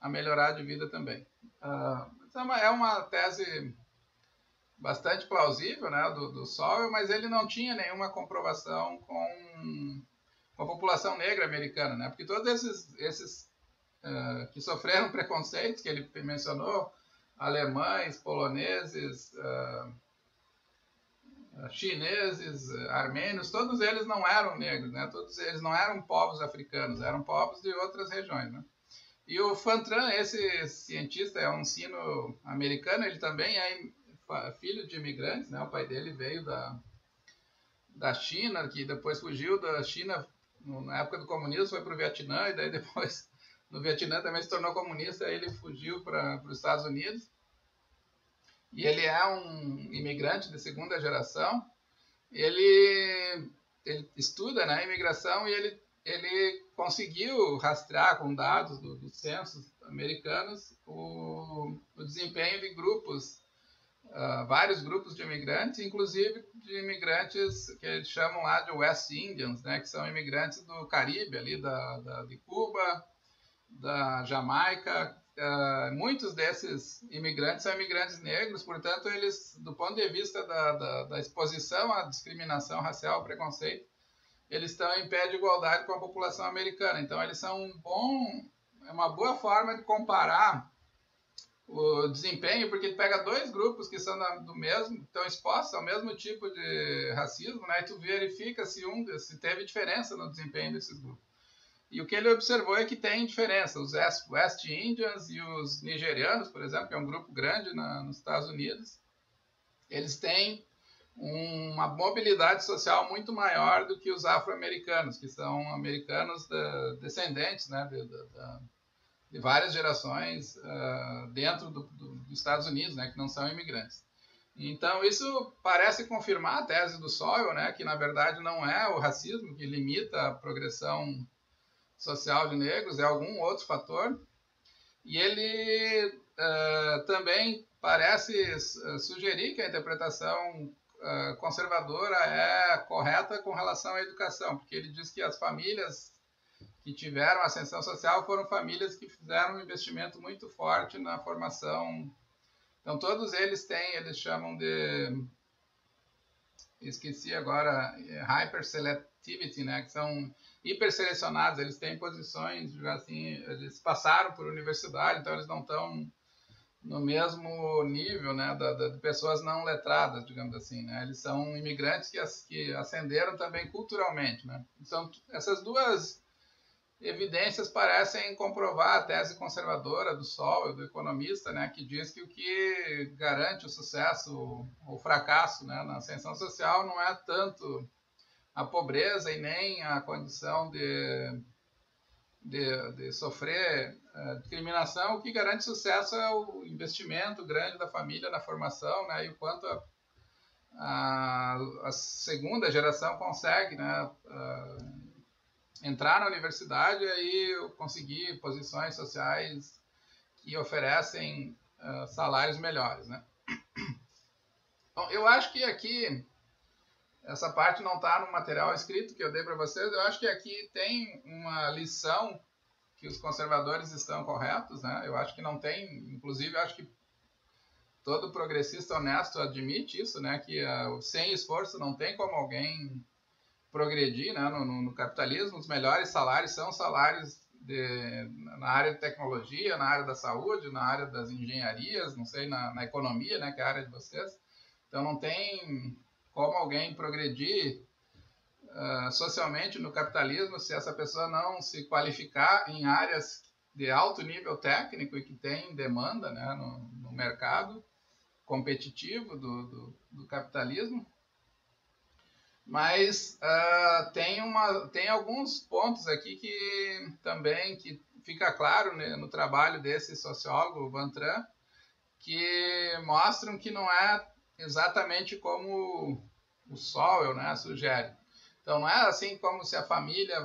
S1: a melhorar de vida também. Então é uma tese bastante plausível, né, do Sowell, mas ele não tinha nenhuma comprovação com a população negra americana, né, porque todos esses que sofreram preconceitos que ele mencionou, alemães, poloneses, chineses, armênios, todos eles não eram negros, né? Todos eles não eram povos africanos, eram povos de outras regiões, né? E o Van Tran, esse cientista, é um sino-americano, ele também é filho de imigrantes, né? O pai dele veio da China, que depois fugiu da China na época do comunismo, foi para o Vietnã, e daí depois no Vietnã também se tornou comunista, aí ele fugiu para os Estados Unidos. e ele é um imigrante de segunda geração. Ele estuda, né, imigração, e ele conseguiu rastrear com dados dos censos americanos o desempenho de grupos, vários grupos de imigrantes, inclusive de imigrantes que eles chamam lá de West Indians, né, que são imigrantes do Caribe, ali de Cuba, da Jamaica. Muitos desses imigrantes são imigrantes negros, portanto, eles, do ponto de vista da exposição à discriminação racial, preconceito, eles estão em pé de igualdade com a população americana. Então, eles são uma boa forma de comparar o desempenho, porque tu pega dois grupos que são do mesmo, estão expostos ao mesmo tipo de racismo, né, e tu verifica se teve diferença no desempenho desses grupos. E o que ele observou é que tem diferença. Os West Indians e os nigerianos, por exemplo, que é um grupo grande nos Estados Unidos, eles têm uma mobilidade social muito maior do que os afro-americanos, que são americanos descendentes, né, de várias gerações dentro dos Estados Unidos, né, que não são imigrantes. Então, isso parece confirmar a tese do Sowell, né, que na verdade não é o racismo que limita a progressão social de negros, é algum outro fator. E ele também parece sugerir que a interpretação conservadora é correta com relação à educação, porque ele diz que as famílias que tiveram ascensão social foram famílias que fizeram um investimento muito forte na formação. Então, todos eles chamam de, esqueci agora, hyperselectivity, né, que são hiperselecionados, eles têm posições, assim, eles passaram por universidade, então eles não estão no mesmo nível, né, de pessoas não letradas, digamos assim, né, eles são imigrantes que ascenderam também culturalmente, né. Então, essas duas evidências parecem comprovar a tese conservadora do Sowell, do economista, né, que diz que o que garante o sucesso ou o fracasso, né, na ascensão social não é tanto a pobreza e nem a condição de sofrer discriminação. O que garante sucesso é o investimento grande da família na formação, né, e o quanto a segunda geração consegue, né, entrar na universidade e aí conseguir posições sociais que oferecem salários melhores, né? Bom, eu acho que aqui essa parte não está no material escrito que eu dei para vocês. Eu acho que aqui tem uma lição que os conservadores estão corretos, né? Eu acho que não tem, inclusive, eu acho que todo progressista honesto admite isso, né? Que sem esforço não tem como alguém progredir, né? No capitalismo, os melhores salários são salários na área de tecnologia, na área da saúde, na área das engenharias, não sei, na economia, né? Que é a área de vocês. Então não tem como alguém progredir socialmente no capitalismo se essa pessoa não se qualificar em áreas de alto nível técnico e que tem demanda, né, no mercado competitivo do capitalismo. Mas tem alguns pontos aqui que também que fica claro, né, no trabalho desse sociólogo, Van Tran, que mostram que não é exatamente como o Sowell, né, sugere. Então, não é assim como se a família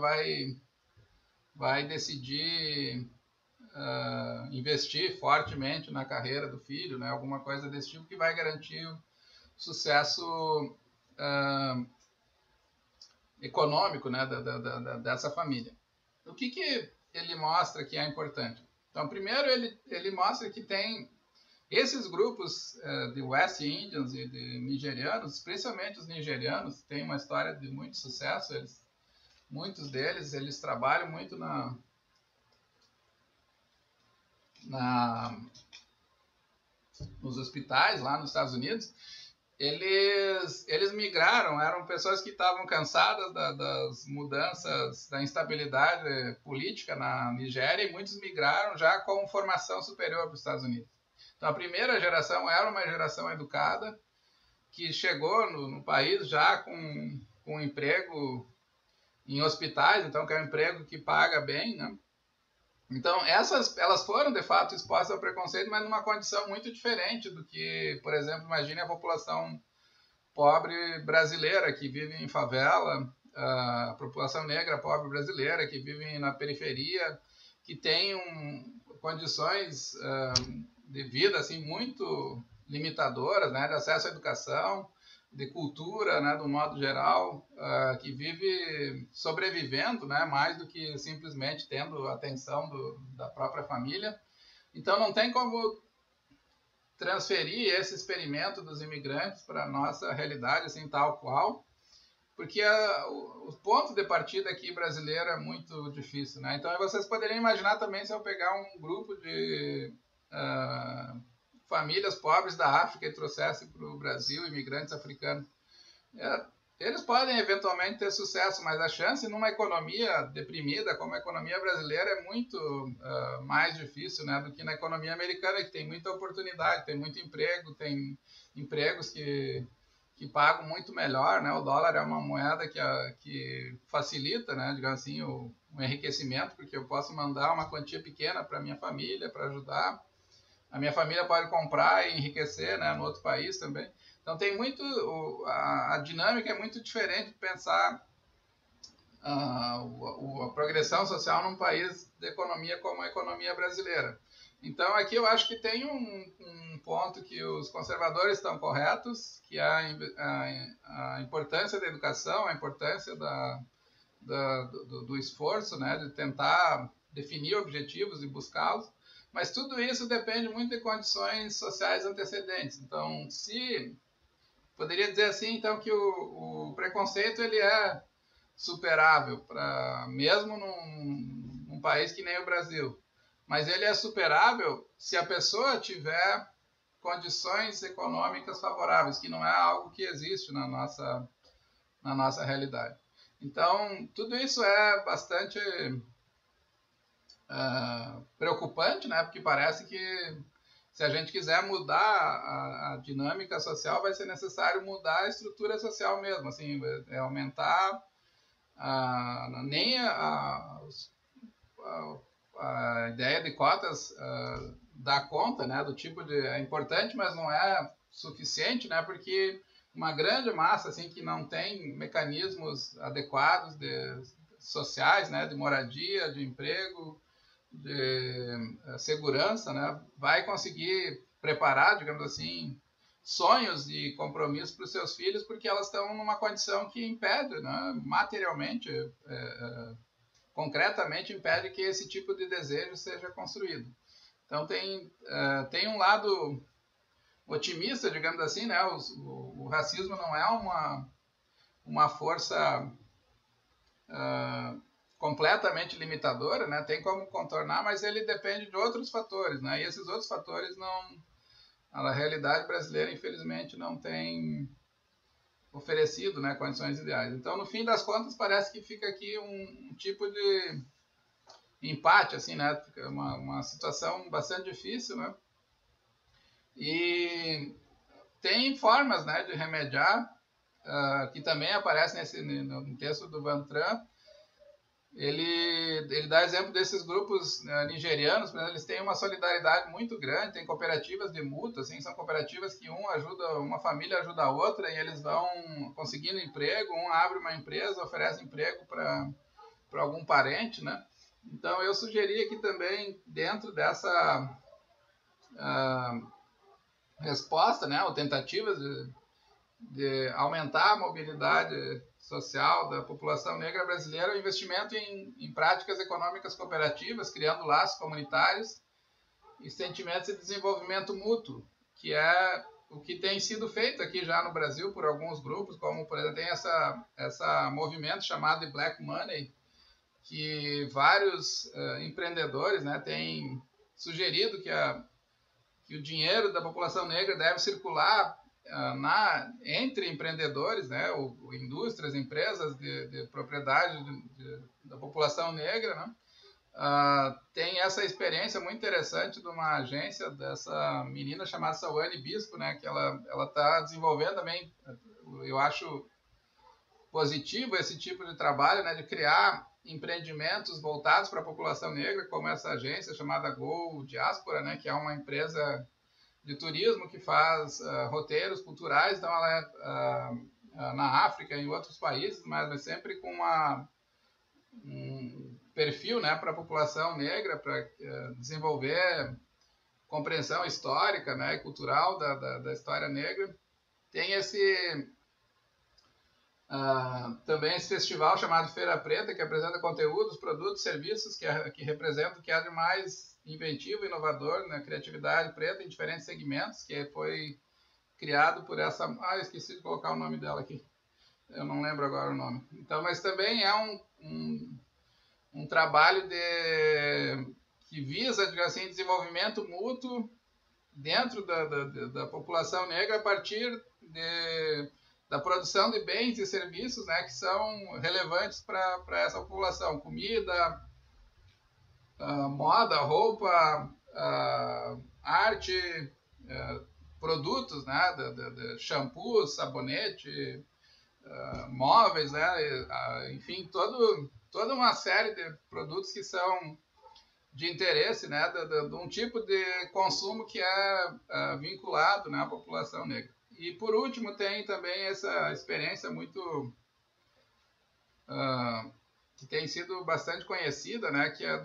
S1: vai decidir investir fortemente na carreira do filho, né, alguma coisa desse tipo que vai garantir o sucesso econômico, né, dessa família. O que ele mostra que é importante? Então, primeiro, ele mostra que tem esses grupos de West Indians e de nigerianos, especialmente os nigerianos, têm uma história de muito sucesso. Muitos deles, eles trabalham muito nos hospitais lá nos Estados Unidos. Eles migraram, eram pessoas que estavam cansadas das mudanças, da instabilidade política na Nigéria, e muitos migraram já com formação superior para os Estados Unidos. Então, a primeira geração era uma geração educada, que chegou no país já com um emprego em hospitais, então que é um emprego que paga bem, né? Então, elas foram, de fato, expostas ao preconceito, mas numa condição muito diferente do que, por exemplo, imagine a população pobre brasileira que vive em favela, a população negra pobre brasileira que vive na periferia, que tem condições de vida assim, muito limitadoras, né, de acesso à educação, de cultura, né, do modo geral, que vive sobrevivendo, né, mais do que simplesmente tendo a atenção da própria família. Então não tem como transferir esse experimento dos imigrantes para a nossa realidade assim tal qual, porque o ponto de partida aqui brasileiro é muito difícil, né? Então vocês poderiam imaginar também se eu pegar um grupo de famílias pobres da África e trouxesse para o Brasil imigrantes africanos. Eles podem eventualmente ter sucesso, mas a chance numa economia deprimida como a economia brasileira é muito mais difícil, né, do que na economia americana, que tem muita oportunidade, tem muito emprego, tem empregos que pagam muito melhor, né? O dólar é uma moeda que facilita, né, digamos assim, o enriquecimento, porque eu posso mandar uma quantia pequena para minha família, para ajudar. A minha família pode comprar e enriquecer, né, no outro país também. Então tem muito, a dinâmica é muito diferente de pensar a progressão social num país de economia como a economia brasileira. Então aqui eu acho que tem um ponto que os conservadores estão corretos, que é a importância da educação, a importância do esforço, né, de tentar definir objetivos e buscá-los, mas tudo isso depende muito de condições sociais antecedentes. Então, poderia dizer assim, então, que o preconceito ele é superável, mesmo num país que nem o Brasil. Mas ele é superável se a pessoa tiver condições econômicas favoráveis, que não é algo que existe na nossa realidade. Então, tudo isso é bastante preocupante, né? Porque parece que se a gente quiser mudar a dinâmica social, vai ser necessário mudar a estrutura social mesmo, assim, aumentar nem a ideia de cotas dá conta, né, do tipo é importante, mas não é suficiente, né, porque uma grande massa assim que não tem mecanismos adequados sociais, né, de moradia, de emprego, de segurança, né, vai conseguir preparar, digamos assim, sonhos e compromissos para os seus filhos, porque elas estão numa condição que impede, né, materialmente, concretamente impede que esse tipo de desejo seja construído. Então tem um lado otimista, digamos assim, né, o racismo não é uma força completamente limitadora, né? Tem como contornar, mas ele depende de outros fatores, né? E esses outros fatores a realidade brasileira, infelizmente, não tem oferecido, né, condições ideais. Então, no fim das contas, parece que fica aqui um tipo de empate, assim, né? Fica uma situação bastante difícil, né? E tem formas, né, de remediar, que também aparecem no texto do Van Tran. Ele dá exemplo desses grupos nigerianos, por exemplo, eles têm uma solidariedade muito grande, tem cooperativas de mútua, assim, são cooperativas que uma família ajuda a outra e eles vão conseguindo emprego, abre uma empresa, oferece emprego para algum parente, né? Então eu sugeri aqui também, dentro dessa resposta, né, ou tentativas de aumentar a mobilidade social da população negra brasileira, o investimento em práticas econômicas cooperativas, criando laços comunitários e sentimentos de desenvolvimento mútuo, que é o que tem sido feito aqui já no Brasil por alguns grupos, como, por exemplo, tem essa movimento chamado de Black Money, que vários empreendedores, né, têm sugerido que o dinheiro da população negra deve circular entre empreendedores, né, indústrias, empresas de propriedade da população negra, né, tem essa experiência muito interessante de uma agência dessa menina chamada Sawane Bispo, né, que ela está desenvolvendo também, eu acho positivo esse tipo de trabalho, né, de criar empreendimentos voltados para a população negra, como essa agência chamada Go Diaspora, né, que é uma empresa de turismo que faz roteiros culturais, então ela é na África e em outros países, mas é sempre com um perfil, né, para a população negra, para desenvolver compreensão histórica, né, e cultural da história negra. Tem também esse festival chamado Feira Preta, que apresenta conteúdos, produtos, serviços que representam o que há de mais inventivo, inovador na criatividade preta em diferentes segmentos, que foi criado por essa... esqueci de colocar o nome dela aqui. Eu não lembro agora o nome. Então, mas também é um trabalho que visa, digamos assim, desenvolvimento mútuo dentro da população negra a partir da produção de bens e serviços, né, que são relevantes para essa população. Comida, moda, roupa, arte, produtos, né, de shampoo, sabonete, móveis, né, enfim, toda uma série de produtos que são de interesse, né, de um tipo de consumo que é vinculado, né, à população negra. E por último tem também essa experiência muito que tem sido bastante conhecida, né, que é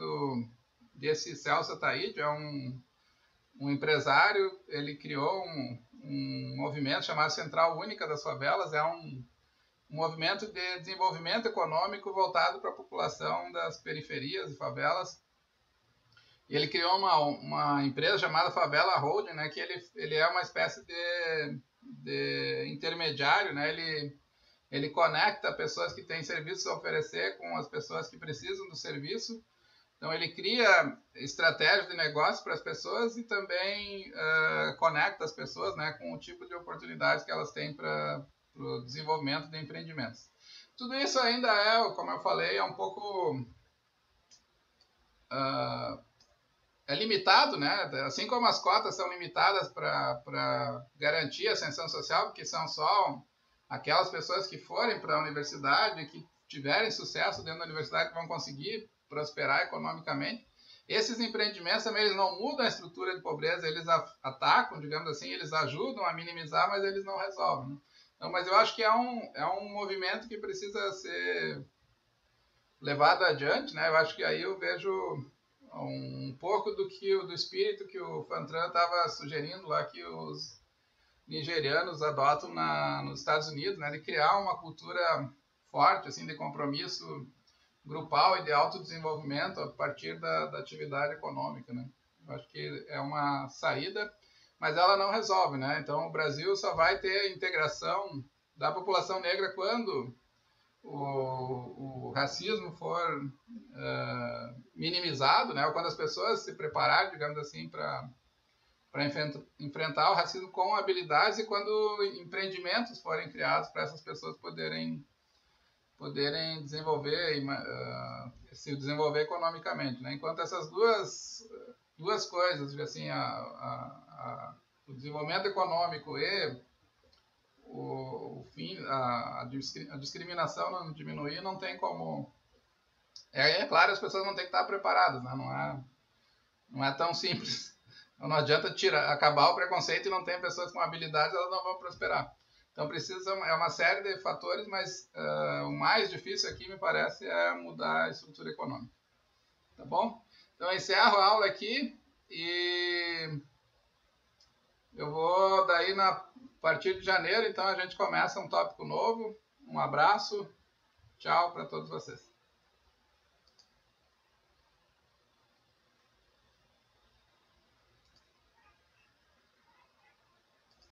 S1: desse Celso Ataíde, é um empresário. Ele criou um movimento chamado Central Única das Favelas, é um movimento de desenvolvimento econômico voltado para a população das periferias e favelas. E ele criou uma empresa chamada Favela Holding, né, que ele é uma espécie de intermediário, né, ele conecta pessoas que têm serviços a oferecer com as pessoas que precisam do serviço. Então ele cria estratégias de negócio para as pessoas e também conecta as pessoas, né, com o tipo de oportunidades que elas têm para o desenvolvimento de empreendimentos. Tudo isso ainda como eu falei, é um pouco... é limitado, né? Assim como as cotas são limitadas para garantir a ascensão social, porque são só aquelas pessoas que forem para a universidade, que tiverem sucesso dentro da universidade, que vão conseguir prosperar economicamente. Esses empreendimentos também eles não mudam a estrutura de pobreza, eles atacam, digamos assim, eles ajudam a minimizar, mas eles não resolvem, né? Então, mas eu acho que é um movimento que precisa ser levado adiante, né? Eu acho que aí eu vejo um pouco do espírito que o Fantran estava sugerindo lá, que os nigerianos adotam nos Estados Unidos, né, de criar uma cultura forte, assim, de compromisso grupal e de autodesenvolvimento a partir da atividade econômica, né? Eu acho que é uma saída, mas ela não resolve, né? Então o Brasil só vai ter integração da população negra quando o racismo for minimizado, né? Ou quando as pessoas se prepararem, digamos assim, para enfrentar o racismo com habilidades, e quando empreendimentos forem criados para essas pessoas poderem desenvolver se desenvolver economicamente, né? Enquanto essas duas coisas, assim, o desenvolvimento econômico e a discriminação não diminuir, não tem como... É claro, as pessoas não têm que estar preparadas, né? Não é tão simples. Não adianta acabar o preconceito e não tem pessoas com habilidades, elas não vão prosperar. Então é uma série de fatores, mas o mais difícil aqui, me parece, é mudar a estrutura econômica. Tá bom? Então eu encerro a aula aqui e eu vou daí a partir de janeiro, então a gente começa um tópico novo. Um abraço, tchau para todos vocês.